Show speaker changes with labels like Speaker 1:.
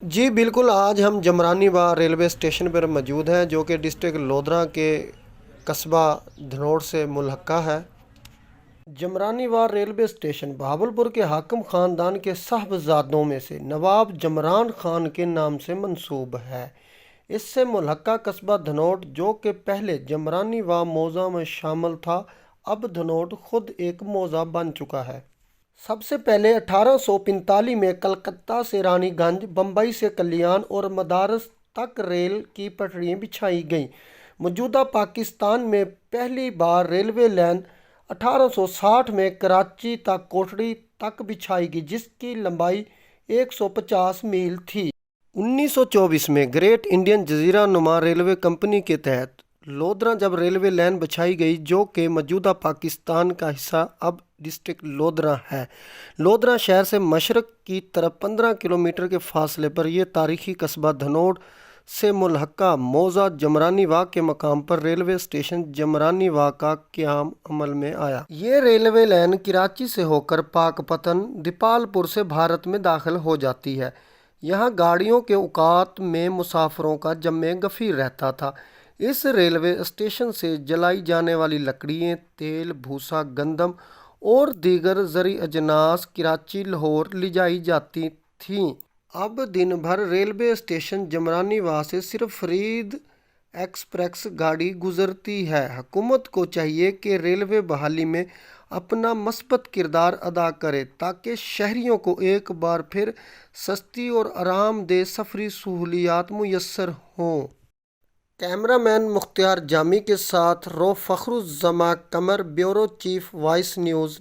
Speaker 1: جی بالکل، آج ہم جمرانی وا ریلوے اسٹیشن پر موجود ہیں جو کہ ڈسٹرکٹ لودھرا کے قصبہ دھنوڑ سے ملحقہ ہے۔ جمرانی وا ریلوے اسٹیشن بہاولپور کے حاکم خاندان کے صاحبزادوں میں سے نواب جمران خان کے نام سے منسوب ہے۔ اس سے ملحقہ قصبہ دھنوڑ جو کہ پہلے جمرانی وا موضع میں شامل تھا، اب دھنوڑ خود ایک موضع بن چکا ہے۔ سب سے پہلے 1845 میں کلکتہ سے رانی گنج، بمبئی سے کلیان اور مدارس تک ریل کی پٹریاں بچھائی گئیں۔ موجودہ پاکستان میں پہلی بار ریلوے لائن 1860 میں کراچی تک کوٹڑی تک بچھائی گئی جس کی لمبائی 150 میل تھی۔ 1924 میں گریٹ انڈین جزیرہ نما ریلوے کمپنی کے تحت لودھرا جب ریلوے لائن بچھائی گئی جو کہ موجودہ پاکستان کا حصہ اب ڈسٹرکٹ لودھرا ہے۔ لودھرا شہر سے مشرق کی طرف 15 کلومیٹر کے فاصلے پر یہ تاریخی قصبہ دھنوڑ سے ملحقہ موضع جمرانی وا کے مقام پر ریلوے اسٹیشن جمرانی وا کا قیام عمل میں آیا۔ یہ ریلوے لائن کراچی سے ہو کر پاک پتن، دیپال پور سے بھارت میں داخل ہو جاتی ہے۔ یہاں گاڑیوں کے اوقات میں مسافروں کا جمع غفیر رہتا تھا۔ اس ریلوے اسٹیشن سے جلائی جانے والی لکڑیاں، تیل، بھوسا، گندم اور دیگر زرعی اجناس کراچی، لاہور لے جائی جاتی تھیں۔ اب دن بھر ریلوے اسٹیشن جمرانی وا سے صرف فرید ایکسپریس گاڑی گزرتی ہے۔ حکومت کو چاہیے کہ ریلوے بحالی میں اپنا مثبت کردار ادا کرے تاکہ شہریوں کو ایک بار پھر سستی اور آرام دہ سفری سہولیات میسر ہوں۔ کیمرہ مین مختار جامی کے ساتھ رو Fakhar Uzzaman Qamar, bureau chief, Voice news.